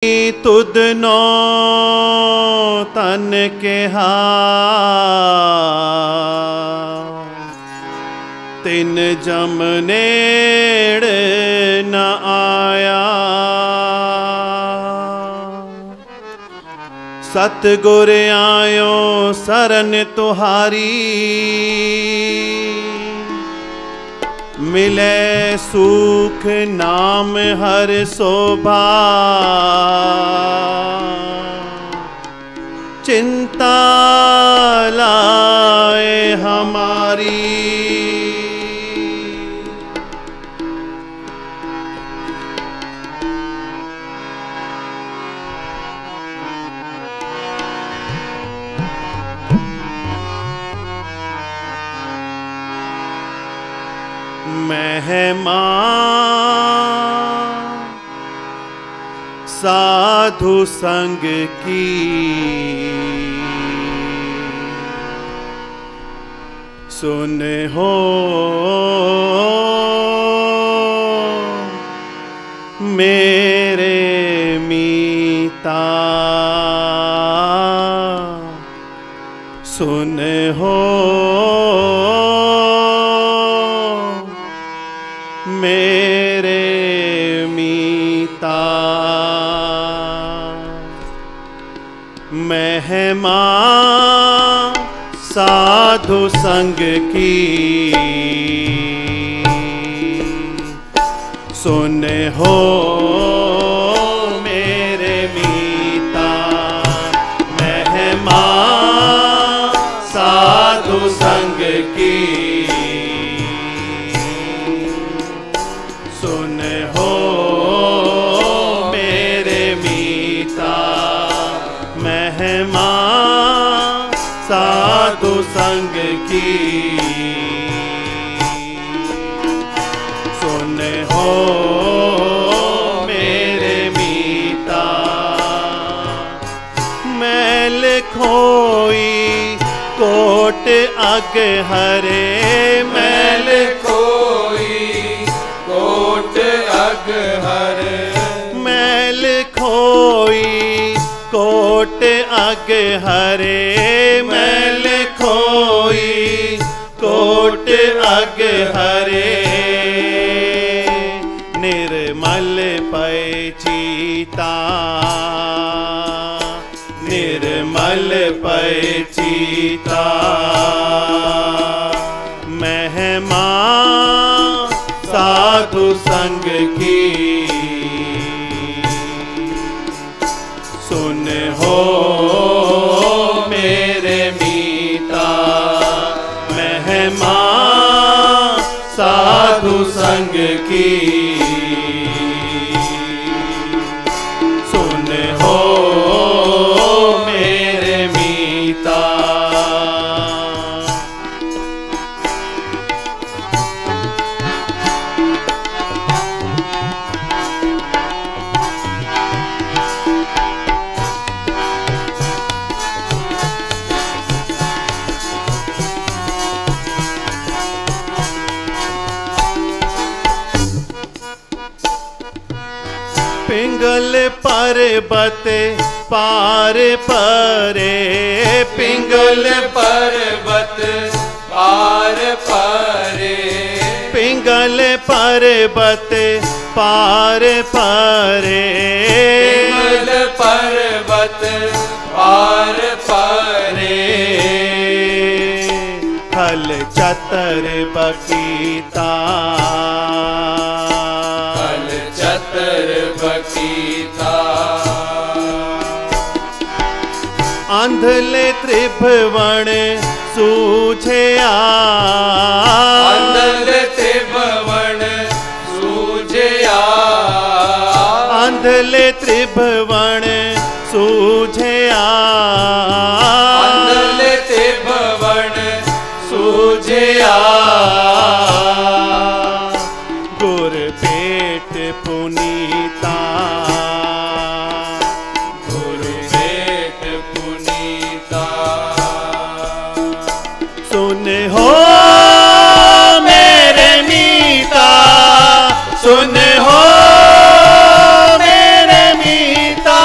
तुद नो तन के तिन जम नेड़ न आया। सतगुर आयो सरन तुहारी मिले सुख नाम हर शोभा। चिंता लाए हमारी महिमा साधु संग की सुन हो मेरे मीता। सुन हो मेरे मीता। महिमा साधु संग की सुन हो मेरे मीता। महिमा साधु संग की सुन हो मेरे मीता। महिमा साधु संग की सुन हो मेरे मीता। मैल खोई कोट अग हरे। मैल कोई कोट अग हरे। मैल खोई कोट अग हरे। मैल खोई कोट अग हरे। निर्मल पै चीता। निर्मल पै चीता। महिमा साधु संग की सुन हो मेरे मीता। महिमा साधु संग की सुन हो मेरे मीता। पिंगल पर्वत पार परे। पिंगल पर्वत पार परे। पिंगल पर्वत पार परे। पिंगल पर्वत पार परे। हल चतर बकीता। हल चतर बकीता। अंधले त्रिभुवन सूझया। अंधले त्रिभुवन सूझया। अंधले त्रिभुवन सूझया। अंधले त्रिभुवन सूझया। गुर पेट पुनीता। गुरु पेट पुनीता। सुन हो मेरे मीता। सुन हो मेरे मीता।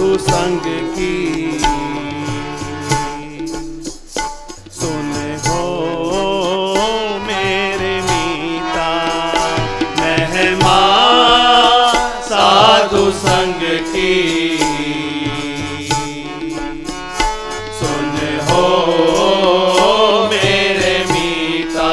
साधु संग की सुन हो मेरे मीता महिमा साधु संग की सुन हो मेरे मीता।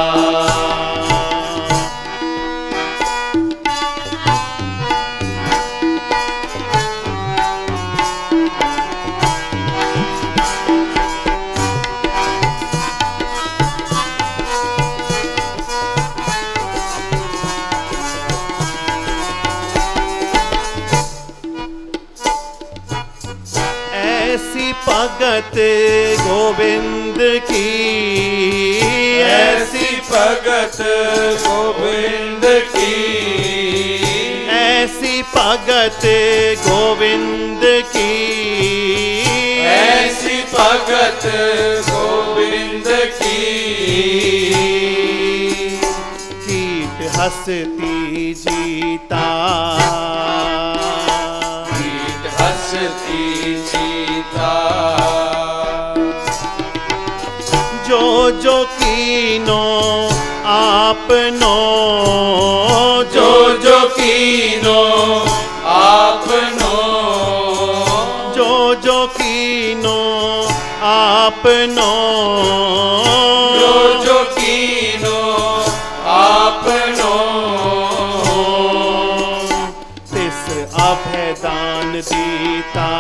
ऐसी भगत गोविंद की ऐसी भगत गोविंद की ऐसी भगत गोविंद की ऐसी भगत गोविंद की कीट हंसती जीता कीट हंसती जीता जो जो कीनो आपनो जो जो कीनो आपनो जो जो कीनो आपनो जो जो कीनो आपनो तिस अभयदान दीता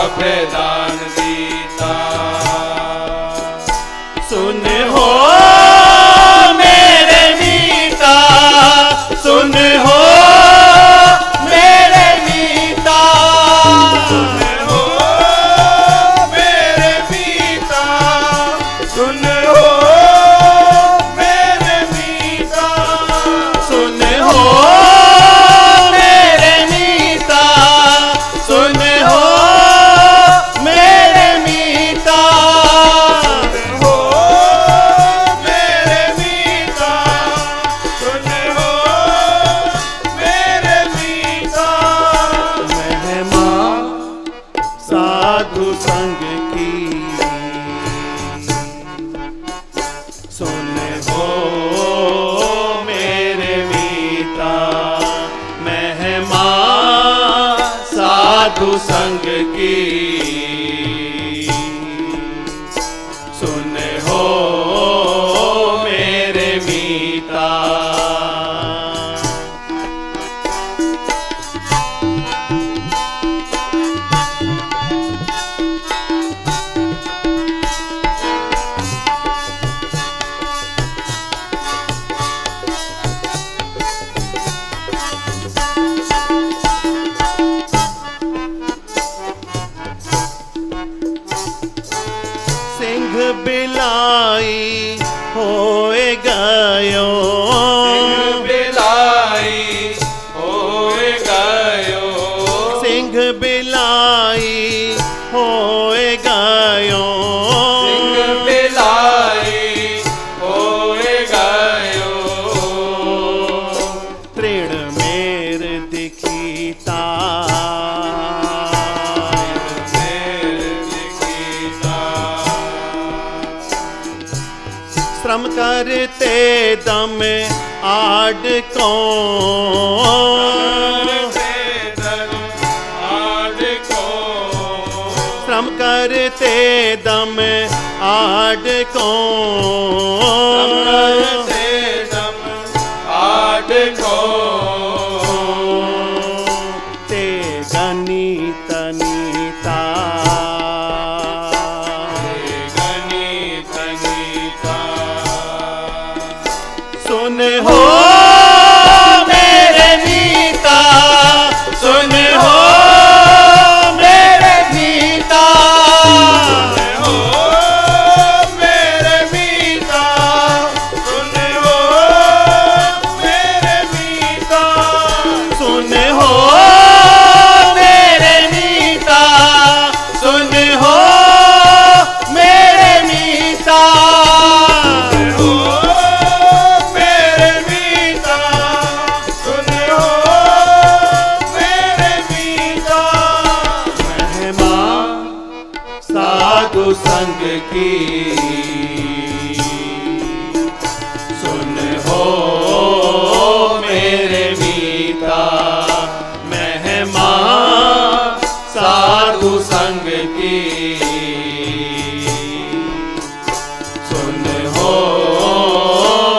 अभयदान दीता। सुन हो मेरे मीता सुन हो मेरे मीता सुन हो मेरे मीता सुन हो मेरे मीता सुन हो मेरे मीता सुन हो मेरे मीता हो मेरे मीता सुन हो मेरे मीता। महिमा साधु संग की सुन हो मेरे मीता महिमा साधु संग की सुन हो मेरे मीता। सिंह बिलाई होए गयो सिंह बिलाई होए गयो सिंह बिलाई होए गयो सिंह बिलाई होए गयो तृण मेर दिखीता श्रम करते दम आड को श्रम करते दम आड को ते गनी तनीता सुन हो मेरे मीता सुन हो मेरे मीता हो मेरे मीता सुन हो मेरे मीता। की। सुन हो मेरे मीता महिमा साधु संग की। सुन हो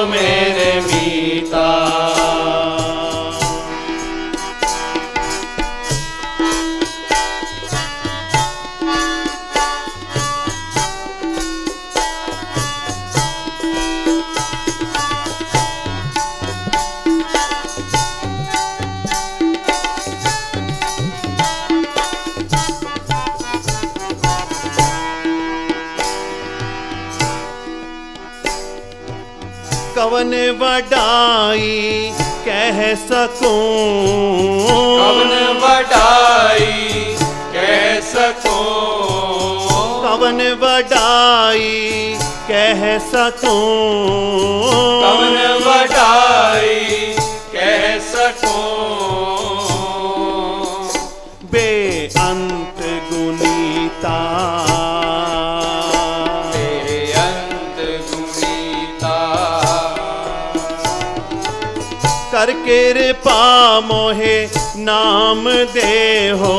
मेरे मीता। कवन वडाई कह सकूं, कवन वडाई कह सकूं, कवन वडाई कह सकूं, कवन वडाई कह सकूं। बेअंत गुनीता, बेअंत गुनीता। कर कृपा मोहे नाम दे हो,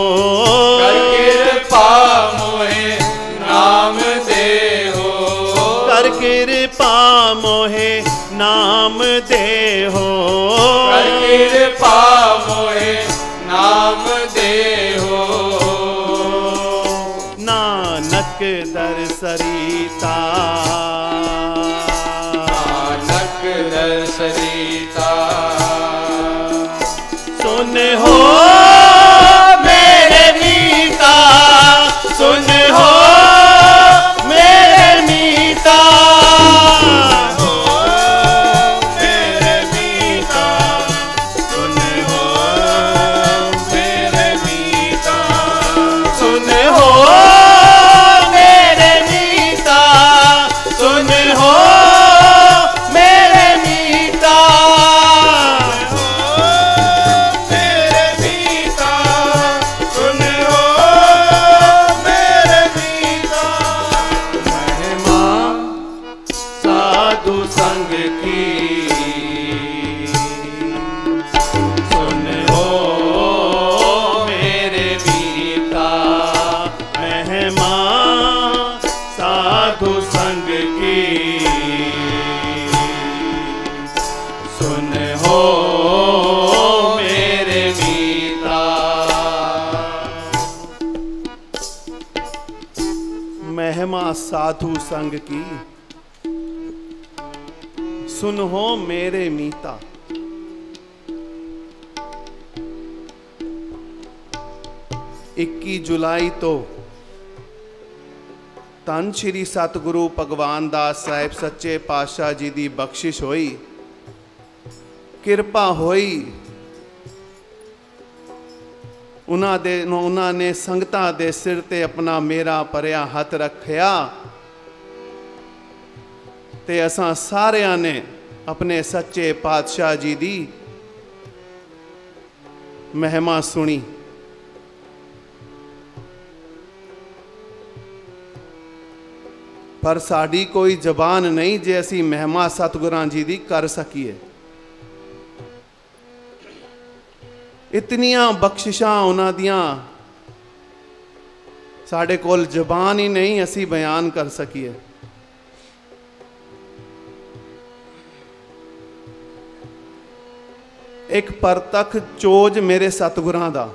कर कृपा मोहे नाम दे हो, कर कृपा मोहे नाम दे हो, कर कृपा मोहे नाम दे हो। नानक दर सरिता, नानक दर सरिता। सुन हो मेरे मीता, सुन हो मेरे मीता, हो मेरे मीता, सुन हो मेरे मीता। सुन हो मेरे मीता, सुन हो मेरे मीता, मेरे मीता, सुन हो मेरे मीता। महिमा साधु संग की। सुन हो मेरे मीता महिमा साधु संग की। सुन हो मेरे मीता। महिमा साधु संग की, सुन हो मेरे मीता। 21 जुलाई तो ਧੰਨ ਸ਼੍ਰੀ ਸਤਿਗੁਰੂ ਭਗਵਾਨ ਦਾਸ ਸਾਹਿਬ ਸੱਚੇ ਪਾਤਸ਼ਾਹ ਜੀ ਦੀ ਬਖਸ਼ਿਸ਼ ਹੋਈ, ਕਿਰਪਾ ਹੋਈ। ਉਹਨਾਂ ਨੇ ਸੰਗਤਾਂ ਦੇ ਸਿਰ ਤੇ ਆਪਣਾ ਮੇਰਾ ਭਰਿਆ ਹੱਥ ਰੱਖਿਆ ਤੇ ਅਸਾਂ ਸਾਰਿਆਂ ਨੇ ਆਪਣੇ ਸੱਚੇ ਪਾਤਸ਼ਾਹ ਜੀ ਦੀ ਮਹਿਮਾ ਸੁਣੀ। पर साड़ी कोई जबान नहीं जे असी महिमा सतगुरां जी दी कर सकीए। इतनियां बख्शिशां उन्हां दियां साडे कोल जबान ही नहीं असी बयान कर सकीए। एक परतख चोज मेरे सतगुरां दा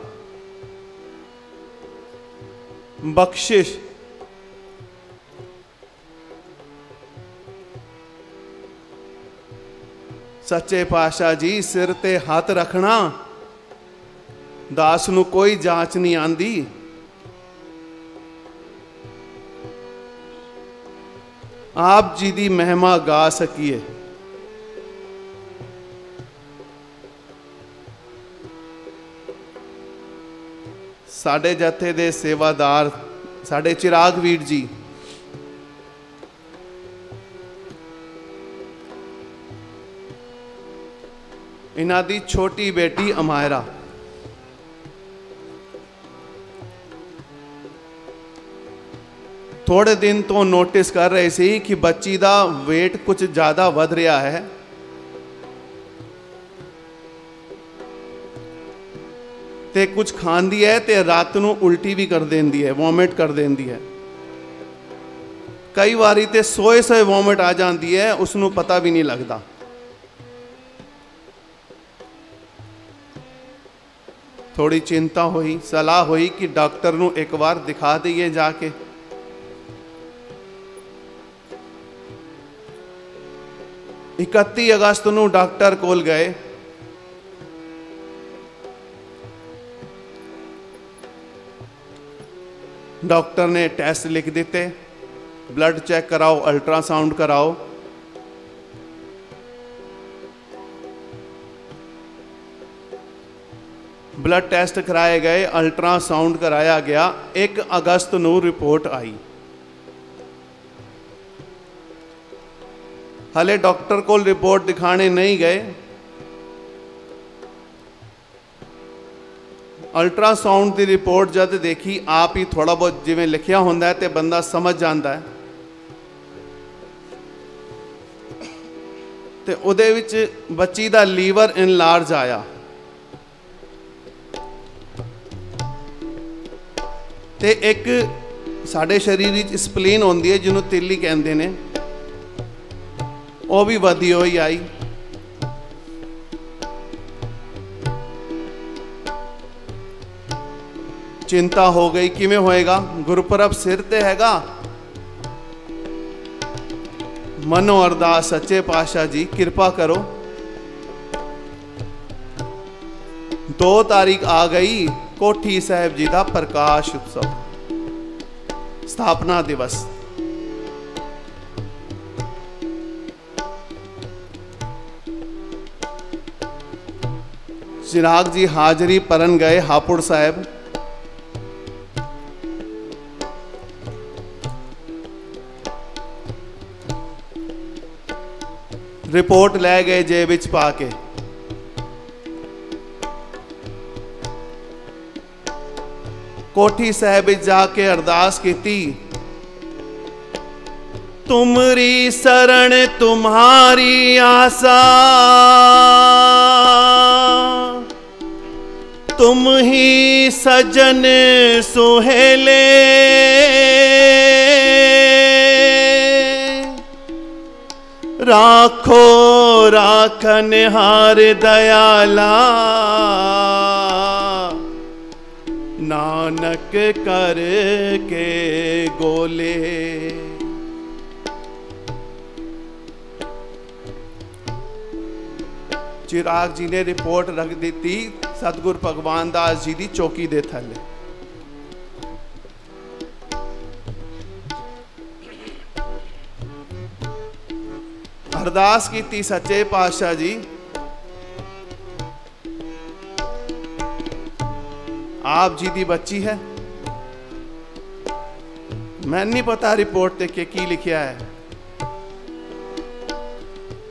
बख्शिश सच्चे पातशाह जी सिर ते हाथ रखना दास नूं कोई जांच नहीं आंदी। आप जी दी महिमा गा सकीए। साडे जथे दे सेवादार साडे चिराग वीर जी इन्हां दी छोटी बेटी अमायरा थोड़े दिन तो नोटिस कर रहे सी कि बच्ची दा वेट कुछ ज़्यादा वध रहा है। ते कुछ खांदी है ते रात नूं उल्टी भी कर देंदी है, वॉमिट कर देंदी है। कई बारी ते सोए सोए वॉमिट आ जाती है, उसनूं पता भी नहीं लगता। थोड़ी चिंता हुई, सलाह हुई कि डॉक्टर नूं एक बार दिखा दईए जाके। 31 अगस्त नूं डॉक्टर कोल गए। डॉक्टर ने टेस्ट लिख दिते, ब्लड चेक कराओ, अल्ट्रासाउंड कराओ। ब्लड टेस्ट कराए गए, अल्ट्रासाउंड कराया गया। 1 अगस्त नूं रिपोर्ट आई। हले डॉक्टर को रिपोर्ट दिखाने नहीं गए। अल्ट्रासाउंड की रिपोर्ट जब देखी, आप ही थोड़ा बहुत जिवें लिखिया होंदा है तो बंदा समझ जाता है। तो उहदे विच बच्ची दा लीवर इनलार्ज आया। ते एक साडे शरीर विच स्पलीन होंदी है जिन्हों तिल्ली कहते हैं, वो भी वधी हुई आई। चिंता हो गई, किवें होएगा? गुरपुरब सिर ते हैगा। मनो अरदास सच्चे पातशाह जी कृपा करो। 2 तारीख आ गई, कोठी साहिब जी का प्रकाश उत्सव, स्थापना दिवस। चिराग जी हाजरी परन गए हापुड़ साहब। रिपोर्ट लै गए जेब विच पा के। कोठी साहब जाके अरदास की, तुमरी शरण तुम्हारी आसा, तुम ही सजन सुहेले, राखो राखन हार दयाला, नानक कर के गोले। चिराग जी ने रिपोर्ट रख दी थी सतगुरु भगवान दास जी की चौकी दे थले। अरदास की सच्चे पातशाह जी, आप जी दी बच्ची है। मैं नहीं पता रिपोर्ट देख के की लिखा है,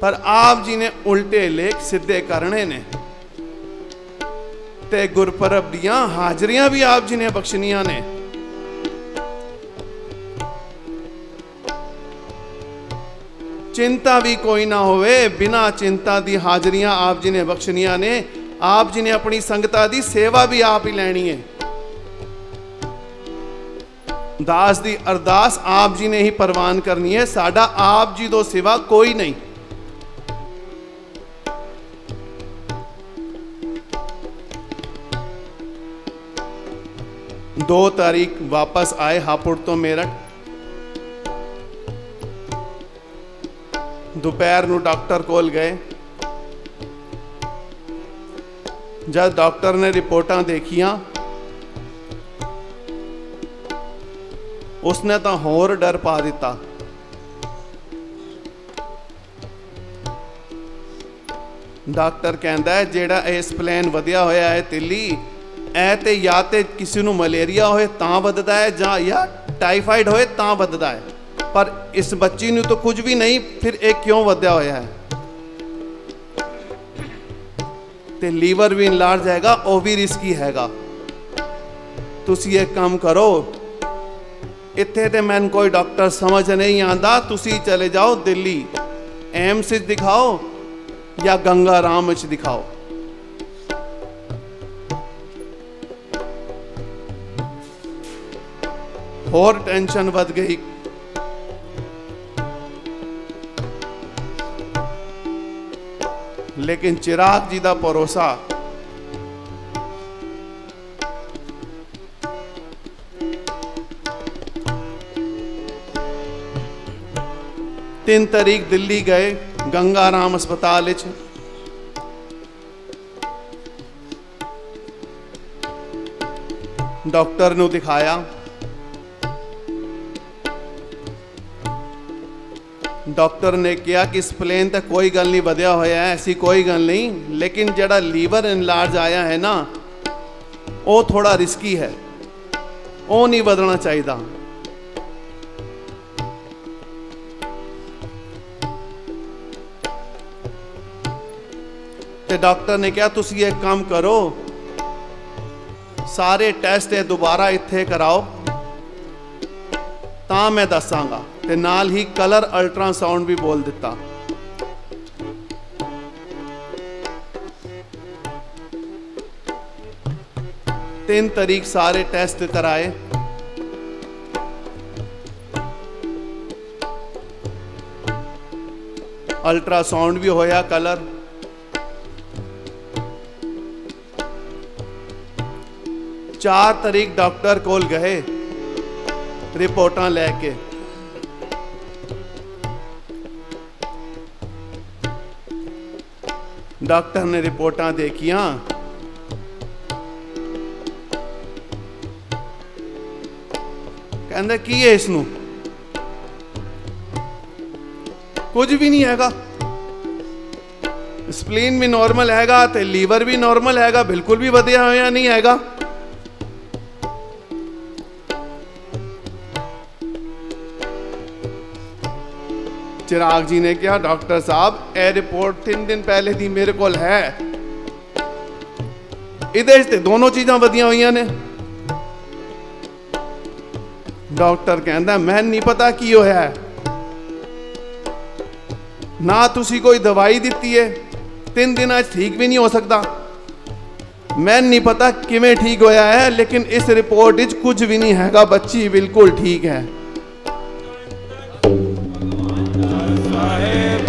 पर आप जी ने उल्टे लेख सीधे करने ने। ते गुरपुरब दियां हाजरियां भी आप जी ने बख्शनियां ने। चिंता भी कोई ना होवे, बिना चिंता दी हाजरियां आप जी ने बख्शनियां ने। आप जी ने अपनी संगता दी सेवा भी आप ही लैनी है। दास दी अरदास आप जी ने ही परवान करनी है। साडा आप जी तो सिवा कोई नहीं। दो तारीख वापस आए हापुड़ तो मेरठ। दोपहर नूं डॉक्टर कोल गए। जब डॉक्टर ने रिपोर्टां देखियां, उसने तो होर डर पा दिता। डॉक्टर कहता है जेड़ा ये स्पलैन वधिया होया है तिल्ली, ऐ ते या ते किसी नूं मलेरिया होए तां वधदा है, या टाइफाइड होए तां वधदा है, पर इस बच्ची नूं तो कुछ भी नहीं, फिर ये क्यों वधिया होया है? ते लीवर भी इनलार्ज जाएगा, वो भी रिस्की हैगा। तुसी एक काम करो, इत्थे ते मैंने कोई डॉक्टर समझ नहीं आता, तुसी चले जाओ दिल्ली, एम्स दिखाओ या गंगा राम दिखाओ। और टेंशन बढ़ गई। लेकिन चिराग जी का भरोसा तीन तारीख दिल्ली गए, गंगा राम अस्पताल डॉक्टर नूं दिखाया। डॉक्टर ने कहा कि स्पलेन तो कोई गल नहीं वधिया होया है, ऐसी कोई गल नहीं, लेकिन जड़ा लीवर इनलार्ज आया है ना वो थोड़ा रिस्की है, वो नहीं बदलना चाहिए। ते डॉक्टर ने कहा तुसी एक काम करो, सारे टेस्ट दोबारा इत्थे कराओ तां मैं दसांगा, ते नाल ही कलर अल्ट्रासाउंड भी बोल दिता। तीन तारीख सारे टेस्ट कराए, अल्ट्रासाउंड भी होया, कलर। 4 तारीख डॉक्टर कोल गए रिपोर्टां लैके। डॉक्टर ने रिपोर्टां देखियां, कहंदे की है इसनूं, कुछ भी नहीं हैगा, स्प्लीन भी नॉर्मल हैगा ते लीवर भी नॉर्मल हैगा, बिल्कुल भी वधिया होया नहीं हैगा। चिराग जी ने कहा डॉक्टर साहब ए रिपोर्ट 3 दिन पहले दी मेरे को है, इधर से दोनों चीज़ां वधिया हुई ने। डॉक्टर कहता मैं नहीं पता की होया है, ना तुसी कोई दवाई दी है, 3 दिन ठीक भी नहीं हो सकता, मैं नहीं पता किवें ठीक होया है, लेकिन इस रिपोर्ट विच कुछ भी नहीं हैगा, बच्ची बिल्कुल ठीक है।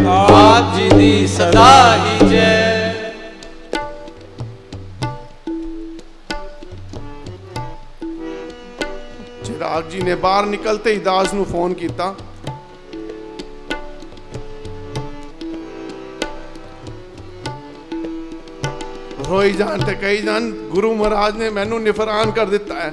आप जी दी सदा ही जय। चिराग जी ने बाहर निकलते ही दास नूं फोन किया। रोई जान ते कही जान गुरु महाराज ने मैनू निफरान कर दिता है।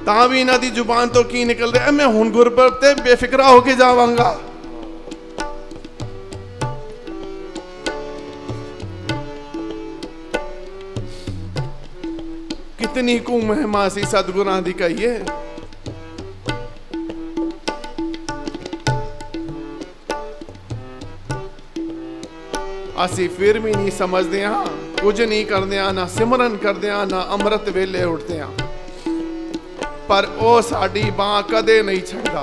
तां भी इन्हां दी जुबान तो की निकल रहा है, मैं हुण गुरपुरब ते बेफिक्रा होके जावांगा। कितनी कु महिमा सी सतगुरां दी कहिए। असी फिर भी नहीं समझते हाँ, कुछ नहीं करते हाँ, ना सिमरन करते हाँ, ना अमृत वेले उठते हाँ, पर ओ साडी बांह कदे नहीं छड़दा।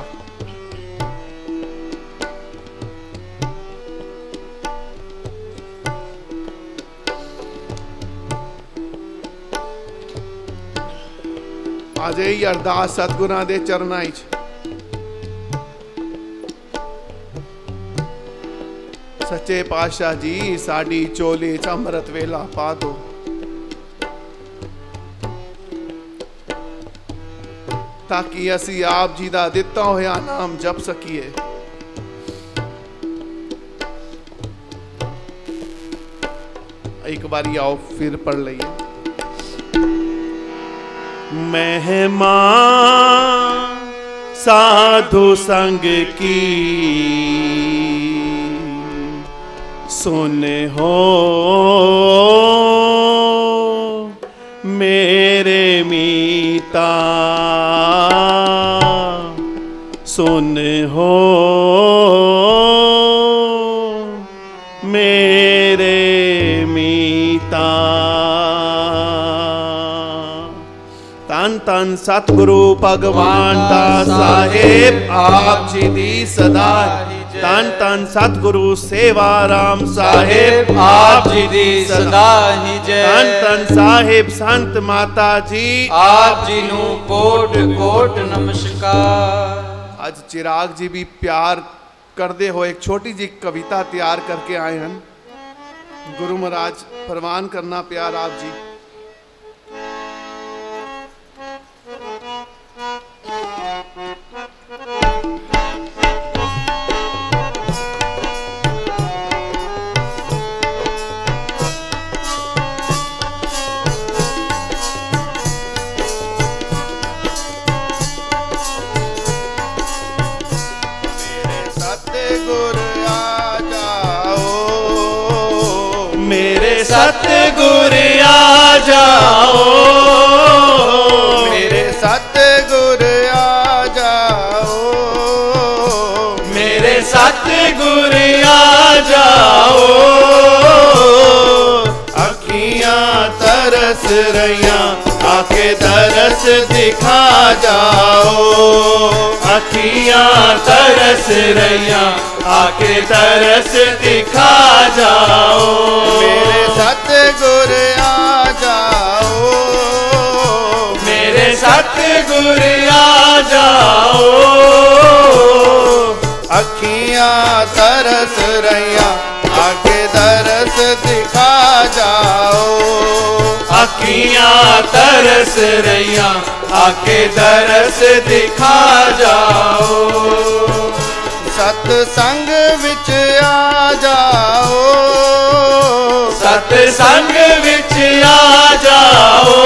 आज यही अरदास सतगुरां दे चरनां विच, सच्चे पातशाह जी साडी चोली च अमृत वेला पा दो। ताकि असी आप जी दा दिता होया नाम जप सकीए। एक बारी आओ फिर पढ़ लइए। महिमा साधु संग की सुन हो मेरे मीता, सुन हो मेरे मीता। धन सतगुरु भगवान दास साहिब आप जी दी सदा धन धन सतगुरु सेवाराम साहिब आप जी दी सदा ही जय। धन धन साहिब संत माता जी आप जी नू कोट कोट नमस्कार। आज चिराग जी भी प्यार करते हो एक छोटी जी कविता तैयार करके आए हैं। गुरु महाराज फरमान करना प्यार आप जी। सतगुर आ जाओ, मेरे सतगुर आ जाओ, मेरे सतगुर आ जाओ। अखियां तरस रहियां आके दरस दिखा जाओ, अखियां तरस रहियां आके तरस दिखा जाओ। मेरे सतगुर आ जाओ, मेरे सतगुर आ जाओ। अखियां तरस रहियां आके दरस दिखा जाओ, अखियां तरस रहियां आके दरस दिखा जाओ। सतसंग विच आ जाओ, सतसंग विच आ जाओ।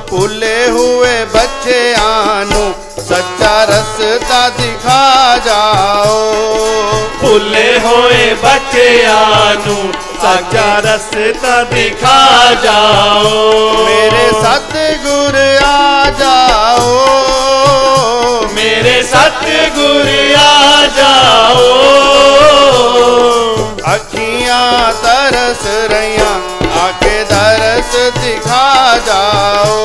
भुले हुए बच्चेआं नू सच्चा रस्ता दिखा जाओ, भुले होए बच्चेआं नू सच्चा रस्ता दिखा जाओ। मेरे सतगुर आ जाओ, मेरे सतगुर आ जाओ। अखियां तरस रहियां आके दरस दिखा जाओ,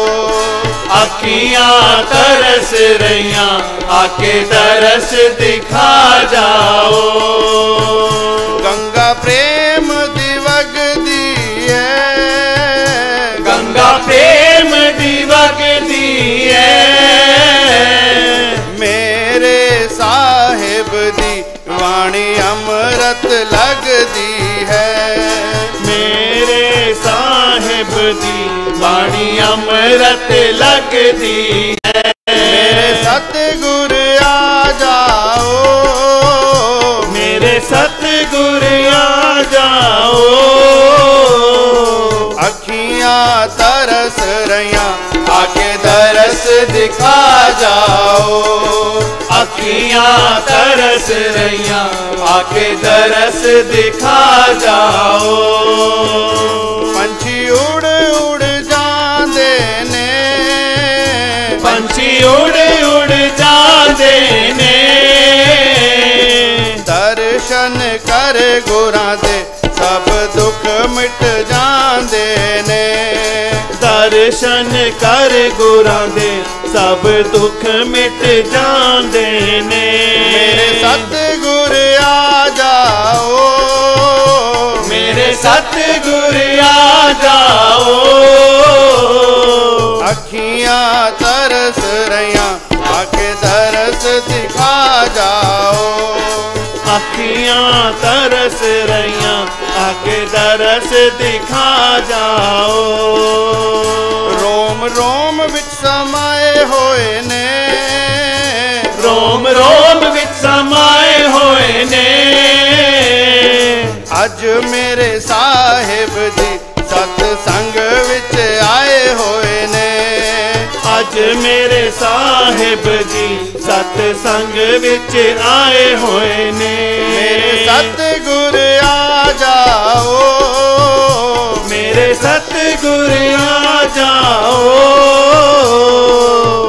अखियां तरस रहियां आके दरस दिखा जाओ। गंगा प्रेम दी वगदी है, गंगा प्रेम दी वगदी है। मेरे साहिब दी वाणी अमृत लगदी है, मेरे साहिब दी वाणी अमृत लगदी है। मेरे सतगुर आ जाओ, मेरे सतगुर आ जाओ। अखियां तरस रहियां आके दरस दिखा जाओ, अखियां तरस रहियां आके दरस दिखा जाओ। पंछी उड़ उड़ जांदे ने, पंछी उड़ उड़ जांदे ने। दर्शन कर गुरां दे सब दुख मिट जांदे ने, दर्शन कर गुरां दे सब दुख मिट जांदे ने। मेरे सतगुर आ जाओ, मेरे सतगुर आ जाओ। अखियां तरस रहियां आके दरस दिखा जाओ, अखियां तरस रहियां आके दरस दिखा जाओ। रोम रोम विच समाए होए ने, रोम रोम विच समाए होए ने। अज मेरे साहिब जी सतसंग विच आए होए ने, अज मेरे साहिब जी सतसंग विच आए होए ने। मेरे सतगुर आ जाओ, मेरे सतगुर आ जाओ।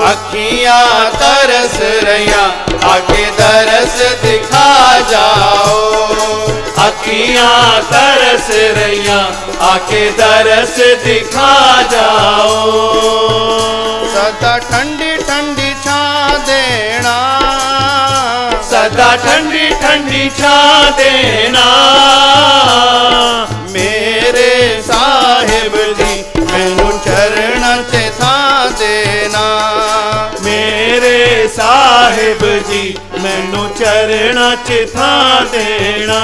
अखियां तरस रहियां आके दरस दिखा जाओ, अखियां तरस रहिया आके दरस दिखा जाओ। सदा ठंडी ठंडी छां देना, सदा ठंडी ठंडी छां देना। मेरे साहिब जी मैनू चरणा च थां देना, मेरे साहिब जी मैनू चरणा च थां देना।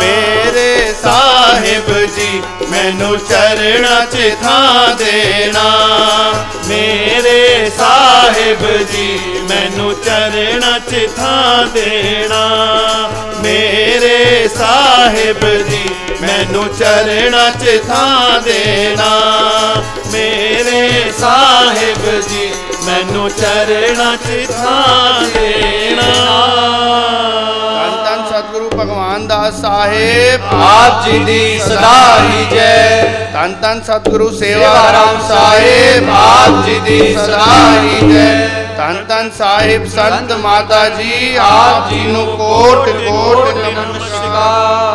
मेरे साहिब जी मैनू चरणा च थां देना, मेरे साहिब जी मैनू चरणा च थां देना। मेरे साहिब जी मैनू चरणा च थां देना। मेरे साहिब जी मैनू चरणा च थां देना। धन धन सतगुरु भगवान दास साहिब आप जी दी सदा ही जय। धन धन सतगुरु सेवाराम साहिब आप जी दी सदा ही जय। धन धन साहिब संत माता जी आप जी नू कोट कोट नमस्कार।